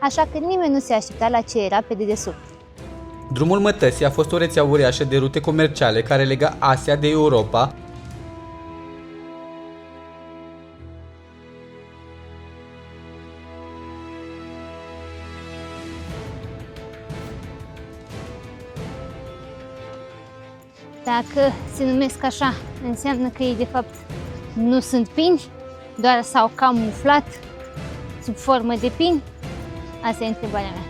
așa că nimeni nu se aștepta la ce era pe dedesubt. Drumul Mătăsii a fost o rețea uriașă de rute comerciale care lega Asia de Europa, Dacă se numesc așa, înseamnă că ei de fapt nu sunt pini, doar s-au camuflat sub formă de pini? Asta e întrebarea mea.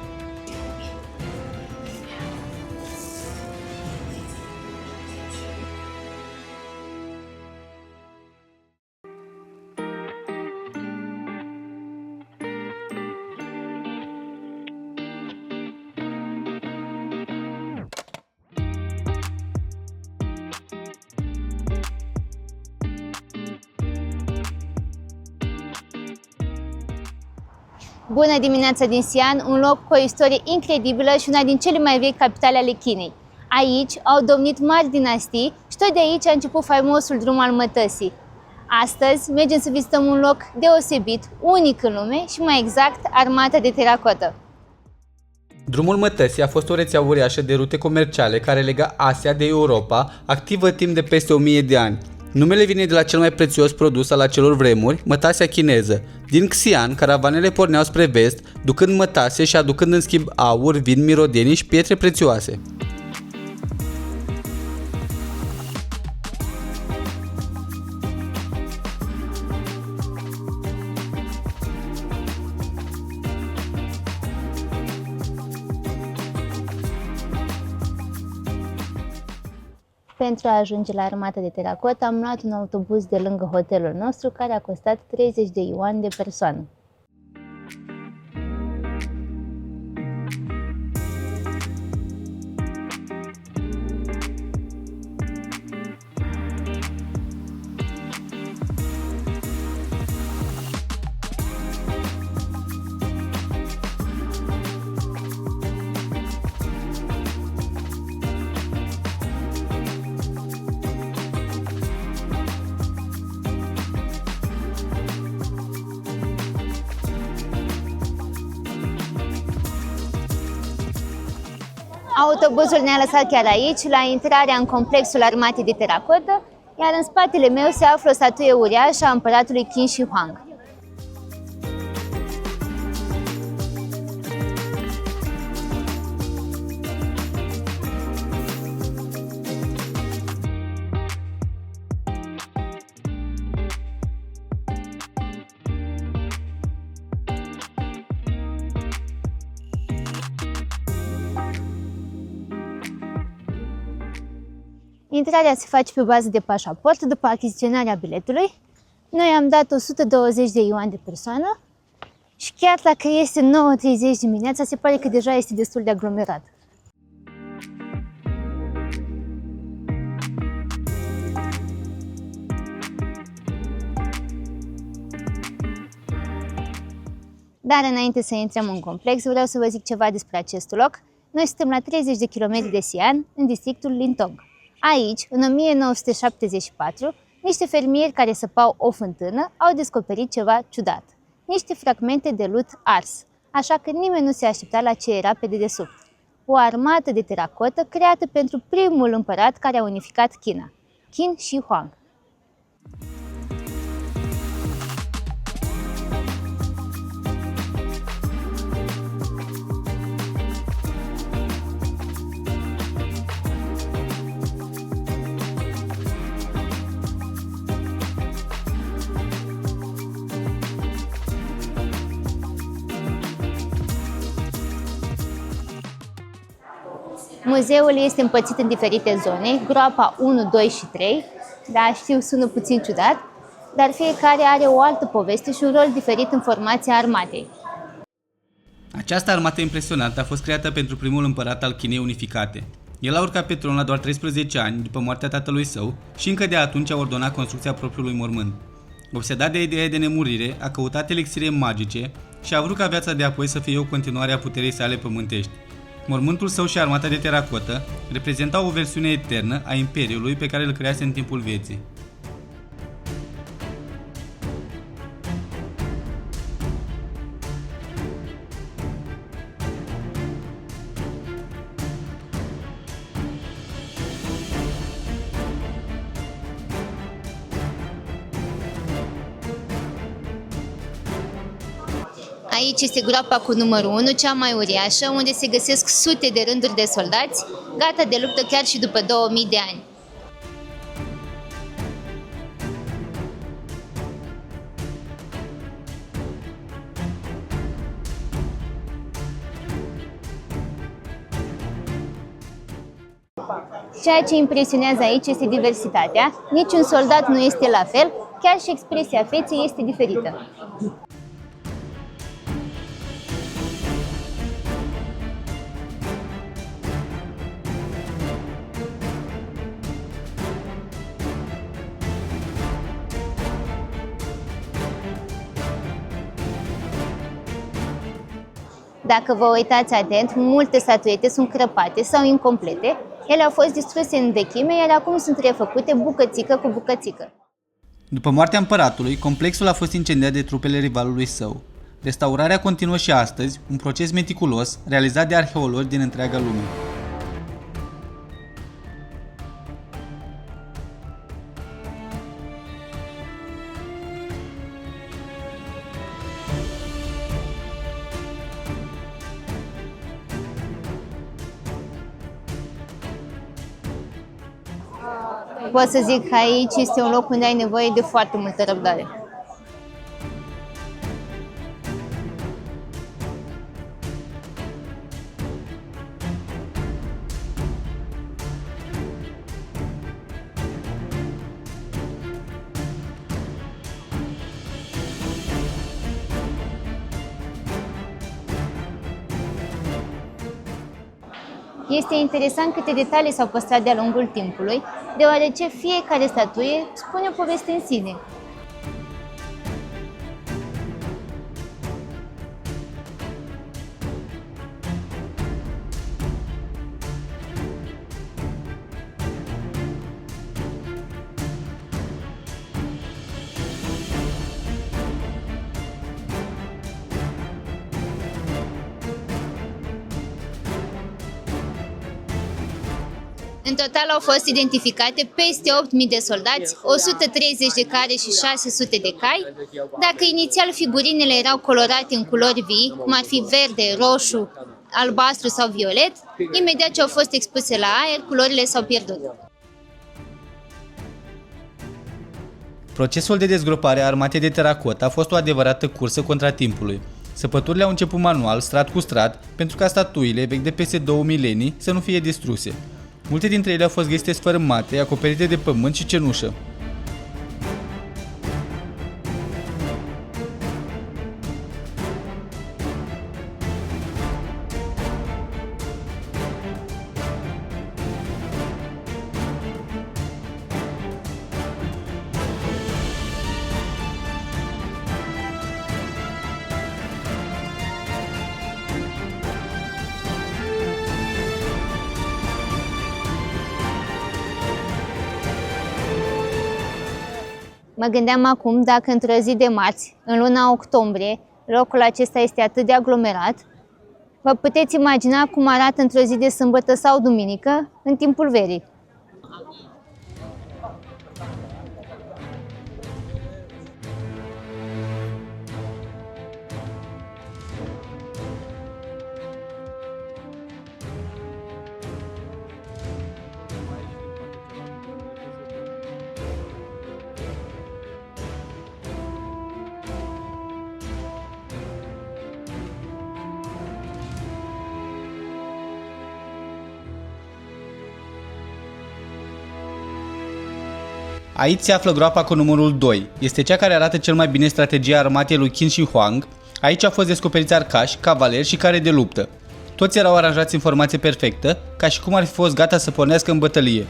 Bună dimineața din Xi'an, un loc cu o istorie incredibilă și una din cele mai vechi capitale ale Chinei. Aici au domnit mari dinastii și tot de aici a început faimosul drum al Mătăsii. Astăzi mergem să vizităm un loc deosebit, unic în lume și mai exact Armata de Teracotă. Drumul Mătăsii a fost o rețea uriașă de rute comerciale care lega Asia de Europa, activă timp de peste 1000 de ani. Numele vine de la cel mai prețios produs al acelor vremuri, mătasea chineză. Din Xi'an, caravanele porneau spre vest, ducând mătase și aducând în schimb aur, vin, mirodenii și pietre prețioase. Pentru a ajunge la Armata de Teracotă am luat un autobuz de lângă hotelul nostru care a costat 30 de yuan de persoană. Autobuzul ne-a lăsat chiar aici, la intrarea în complexul Armatei de Teracotă, iar în spatele meu se află o statuie uriașă a împăratului Qin Shi Huang. Intrarea se face pe bază de pașaport după achiziționarea biletului. Noi am dat 120 de yuan de persoană și chiar dacă este 9:30 dimineața, se pare că deja este destul de aglomerat. Dar înainte să intrăm în complex, vreau să vă zic ceva despre acest loc. Noi suntem la 30 de kilometri de Xi'an, în districtul Lintong. Aici, în 1974, niște fermieri care săpau o fântână au descoperit ceva ciudat. Niște fragmente de lut ars, așa că nimeni nu se aștepta la ce era pe dedesubt. O armată de teracotă creată pentru primul împărat care a unificat China, Qin Shi Huang. Muzeul este împărțit în diferite zone, groapa 1, 2 și 3, da, știu, sună puțin ciudat, dar fiecare are o altă poveste și un rol diferit în formația armatei. Această armată impresionantă a fost creată pentru primul împărat al Chinei unificate. El a urcat pe tron la doar 13 ani după moartea tatălui său și încă de atunci a ordonat construcția propriului mormânt. Obsedat de ideea de nemurire, a căutat elixire magice și a vrut ca viața de apoi să fie o continuare a puterii sale pământești. Mormântul său și armata de teracotă reprezentau o versiune eternă a imperiului pe care îl crease în timpul vieții. Aici este groapa cu numărul 1, cea mai uriașă, unde se găsesc sute de rânduri de soldați, gata de luptă chiar și după 2000 de ani. Ceea ce impresionează aici este diversitatea. Niciun soldat nu este la fel, chiar și expresia feței este diferită. Dacă vă uitați atent, multe statuete sunt crăpate sau incomplete. Ele au fost distruse în vechime, iar acum sunt refăcute bucățică cu bucățică. După moartea împăratului, complexul a fost incendiat de trupele rivalului său. Restaurarea continuă și astăzi, un proces meticulos realizat de arheologi din întreaga lume. Pot să zic că aici este un loc unde ai nevoie de foarte multă răbdare. Este interesant câte detalii s-au păstrat de-a lungul timpului, deoarece fiecare statuie spune o poveste în sine. În total au fost identificate peste 8.000 de soldați, 130 de care și 600 de cai. Dacă inițial figurinele erau colorate în culori vii, cum ar fi verde, roșu, albastru sau violet, imediat ce au fost expuse la aer, culorile s-au pierdut. Procesul de dezgropare a armatei de teracot a fost o adevărată cursă contra timpului. Săpăturile au început manual, strat cu strat, pentru ca statuile vechi de peste 2 milenii să nu fie distruse. Multe dintre ele au fost găsite sfărâmate, acoperite de pământ și cenușă. Mă gândeam acum dacă într-o zi de marți, în luna octombrie, locul acesta este atât de aglomerat, vă puteți imagina cum arată într-o zi de sâmbătă sau duminică, în timpul verii. Aici se află groapa cu numărul 2. Este cea care arată cel mai bine strategia armatei lui Qin Shi Huang. Aici au fost descoperiți arcași, cavaleri și care de luptă. Toți erau aranjați în formație perfectă, ca și cum ar fi fost gata să pornească în bătălie.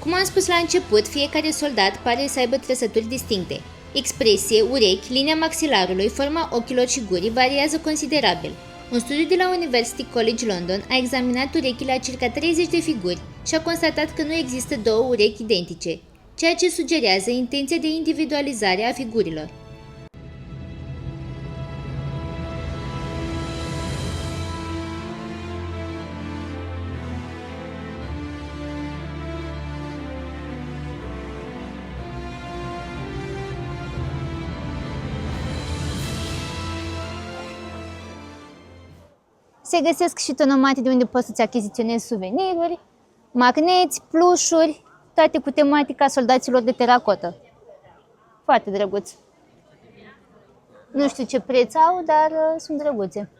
Cum am spus la început, fiecare soldat pare să aibă trăsături distincte. Expresie, urechi, linia maxilarului, forma ochilor și gurii variază considerabil. Un studiu de la University College London a examinat urechile a circa 30 de figuri și a constatat că nu există două urechi identice, ceea ce sugerează intenția de individualizare a figurilor. Se găsesc și tonomate de unde poți să-ți achiziționezi suveniruri, magneți, plușuri, toate cu tematica soldaților de teracotă. Foarte drăguț. Nu știu ce preț au, dar sunt drăguțe.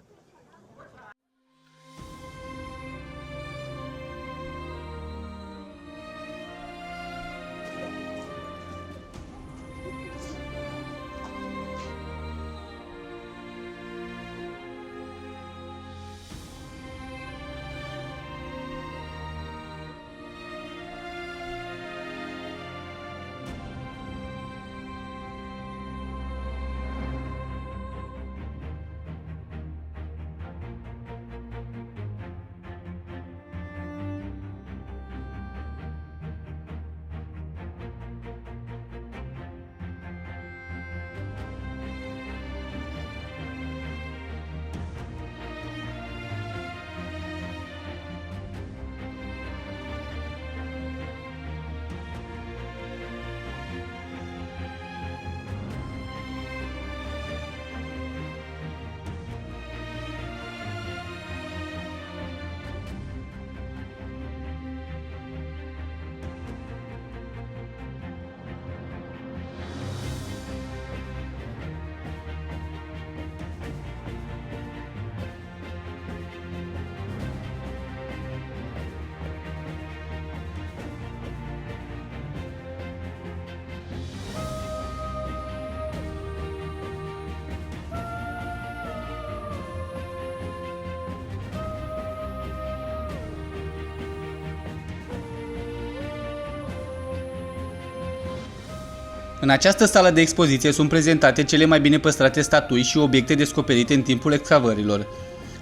În această sală de expoziție sunt prezentate cele mai bine păstrate statui și obiecte descoperite în timpul excavărilor.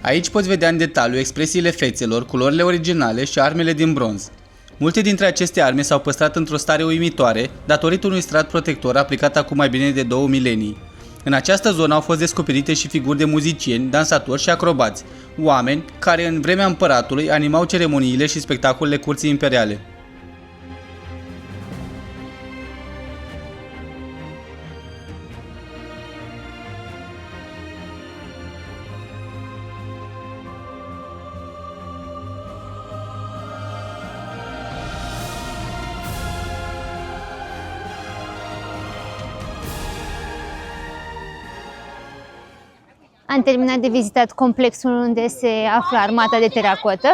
Aici poți vedea în detaliu expresiile fețelor, culorile originale și armele din bronz. Multe dintre aceste arme s-au păstrat într-o stare uimitoare, datorită unui strat protector aplicat acum mai bine de 2 milenii. În această zonă au fost descoperite și figuri de muzicieni, dansatori și acrobați, oameni care în vremea împăratului animau ceremoniile și spectacolele curții imperiale. Am terminat de vizitat complexul unde se află armata de teracotă,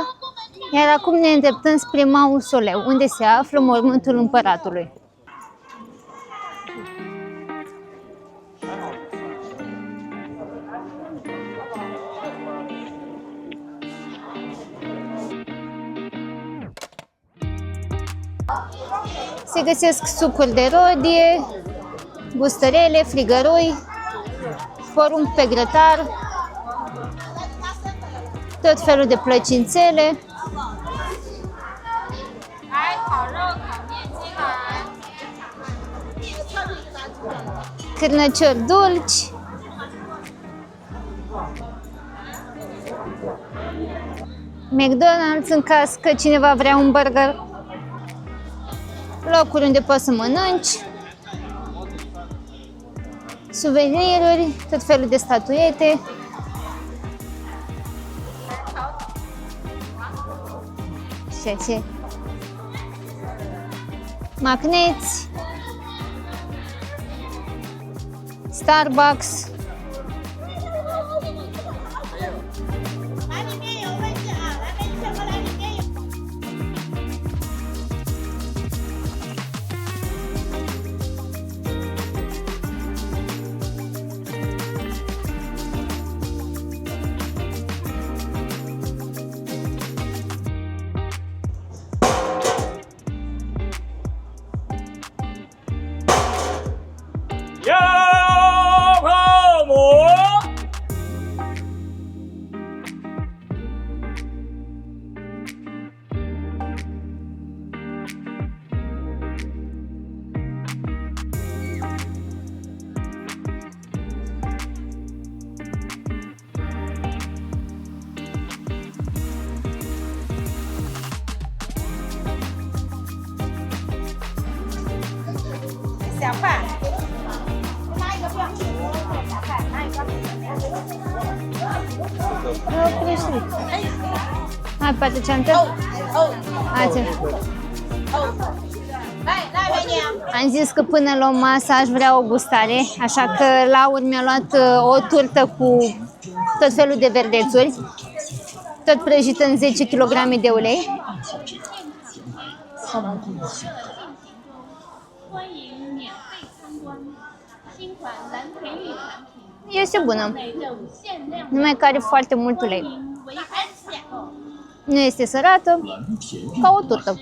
iar acum ne îndreptăm spre mausoleu, unde se află mormântul împăratului. Se găsesc sucuri de rodie, gustărele, frigărui, porumb pe grătar, tot felul de plăcințele, cârnăciori dulci, McDonald's în caz că cineva vrea un burger, locuri unde poți să mănânci, suveniruri, tot felul de statuete. Și magneți, Starbucks. Hai, poate ce-am Am zis că până la masă aș vrea o gustare, așa că Laur mi-a luat o turtă cu tot felul de verdețuri, tot prăjit în 10 kg de ulei. Este bună, numai că are foarte mult ulei. Nu este sărată, ca o turtă.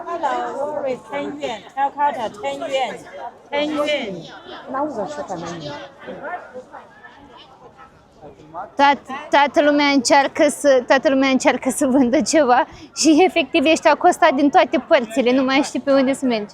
Hello, Rory, 10 yuan. Calcutta, 10 yuan. 10 yuan. Toată lumea încearcă să vândă ceva și efectiv ești acostat din toate părțile, nu mai știi pe unde să mergi.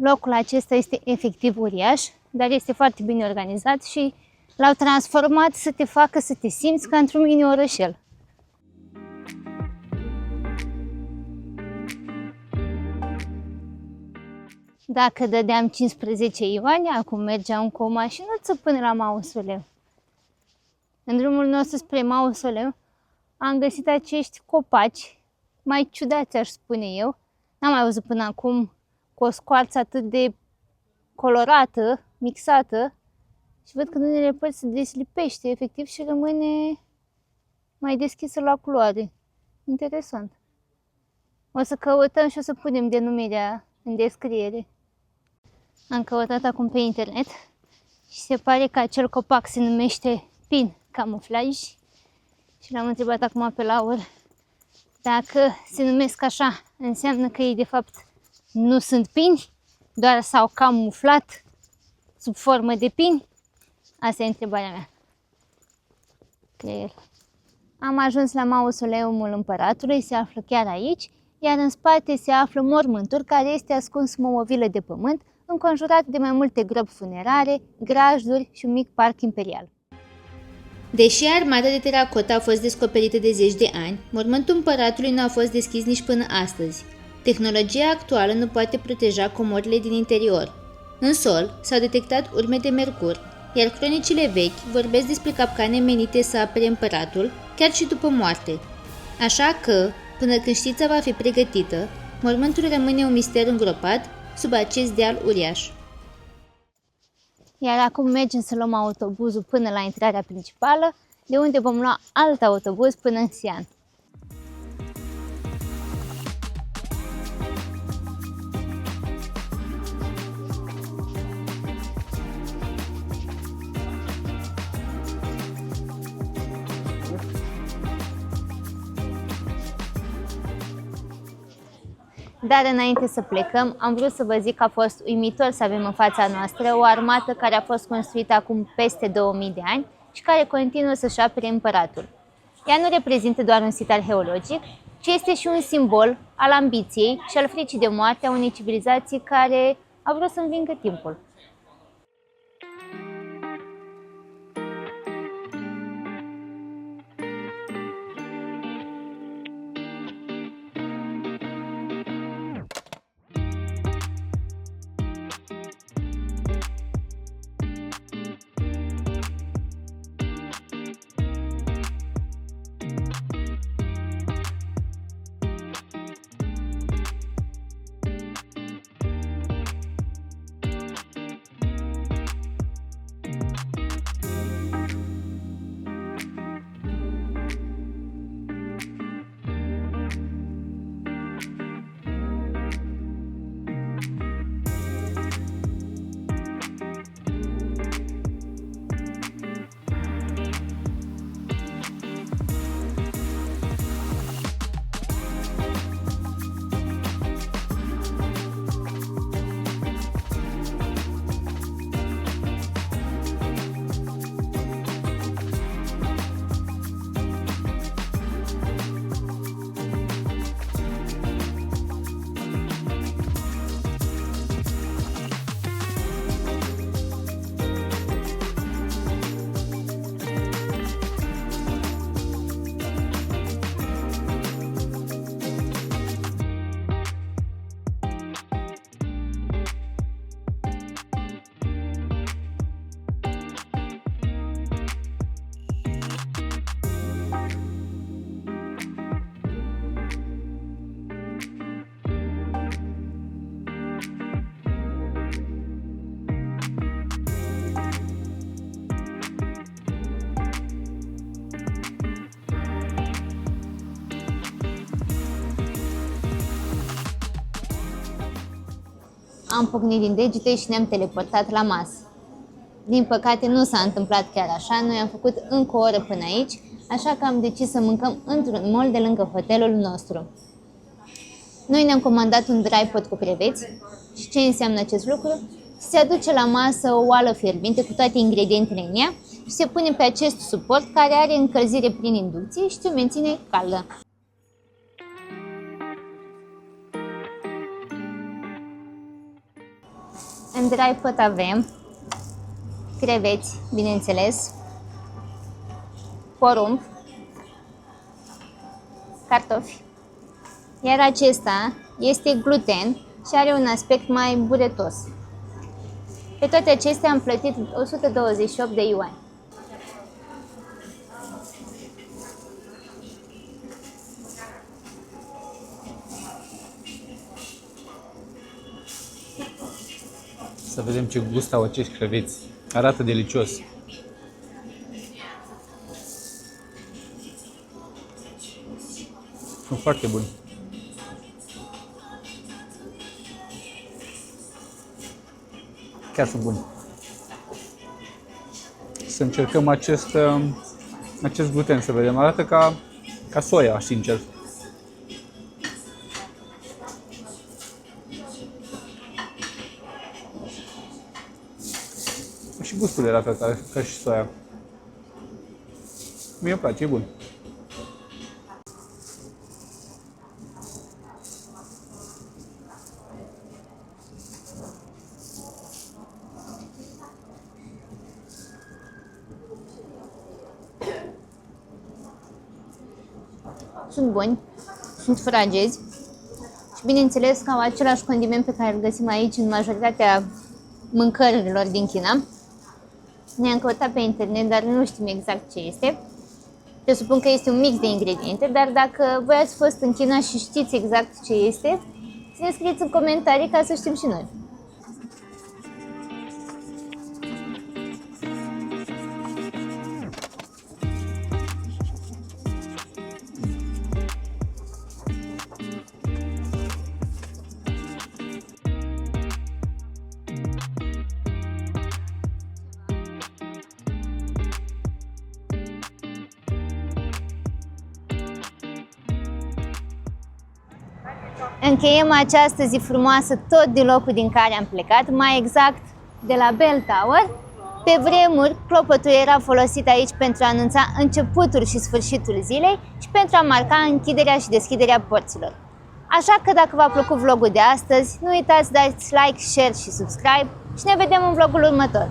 Locul acesta este efectiv uriaș, dar este foarte bine organizat și l-au transformat să te facă să te simți ca într-un mini-orășel. Dacă dădeam 15 ioane, acum mergeam cu o mașinuță până la mausoleu. În drumul nostru spre mausoleu am găsit acești copaci, mai ciudați aș spune eu. N-am mai văzut până acum cu o scoarță atât de colorată, mixată, și văd că în unele părți se deslipește efectiv și rămâne mai deschisă la culoare. Interesant. O să căutăm și o să punem denumirea în descriere. Am căutat acum pe internet și se pare că acel copac se numește pin camuflaj și l-am întrebat acum pe Laur dacă se numesc așa, înseamnă că ei de fapt nu sunt pini, doar s-au camuflat sub formă de pini? Asta e întrebarea mea. Creier. Am ajuns la mausoleumul împăratului, se află chiar aici, iar în spate se află mormântul care este ascuns sub o movilă de pământ, înconjurat de mai multe gropi funerare, grajduri și un mic parc imperial. Deși armata de teracotă a fost descoperită de zeci de ani, mormântul împăratului nu a fost deschis nici până astăzi. Tehnologia actuală nu poate proteja comorile din interior. În sol s-au detectat urme de mercur, iar cronicile vechi vorbesc despre capcane menite să apere împăratul, chiar și după moarte. Așa că, până când știința va fi pregătită, mormântul rămâne un mister îngropat sub acest deal uriaș. Iar acum mergem să luăm autobuzul până la intrarea principală, de unde vom lua alt autobuz până în Xi'an. Dar înainte să plecăm, am vrut să vă zic că a fost uimitor să avem în fața noastră o armată care a fost construită acum peste 2000 de ani și care continuă să-și apere împăratul. Ea nu reprezintă doar un sit arheologic, ci este și un simbol al ambiției și al fricii de moarte a unei civilizații care a vrut să învingă timpul. am pocnit din degete și ne-am teleportat la masă. Din păcate nu s-a întâmplat chiar așa, noi am făcut încă o oră până aici, așa că am decis să mâncăm într-un mall de lângă hotelul nostru. Noi ne-am comandat un dry pot cu creveți și ce înseamnă acest lucru? Se aduce la masă o oală fierbinte cu toate ingredientele în ea și se pune pe acest suport care are încălzire prin inducție și se menține caldă. În dry pot avem creveți, bineînțeles, porumb, cartofi, iar acesta este gluten și are un aspect mai buretos. Pe toate acestea am plătit 128 de yuani. Să vedem ce gust au acești creveți. Arată delicios. Sunt foarte buni. Chiar sunt buni. Să încercăm acest gluten, să vedem. Arată ca soia, sincer. Și gustul era ca și soia. Mie îmi place, e bun. Sunt buni, sunt fragezi și bineînțeles că au același condiment pe care îl găsim aici în majoritatea mâncărilor din China. Ne-am căutat pe internet, dar nu știm exact ce este. Presupun că este un mix de ingrediente, dar dacă voi ați fost în China și știți exact ce este, să ne scrieți în comentarii ca să știm și noi. Încheiem această zi frumoasă tot din locul din care am plecat, mai exact de la Bell Tower. Pe vremuri, clopotul era folosit aici pentru a anunța începutul și sfârșitul zilei și pentru a marca închiderea și deschiderea porților. Așa că dacă v-a plăcut vlogul de astăzi, nu uitați să dați like, share și subscribe și ne vedem în vlogul următor.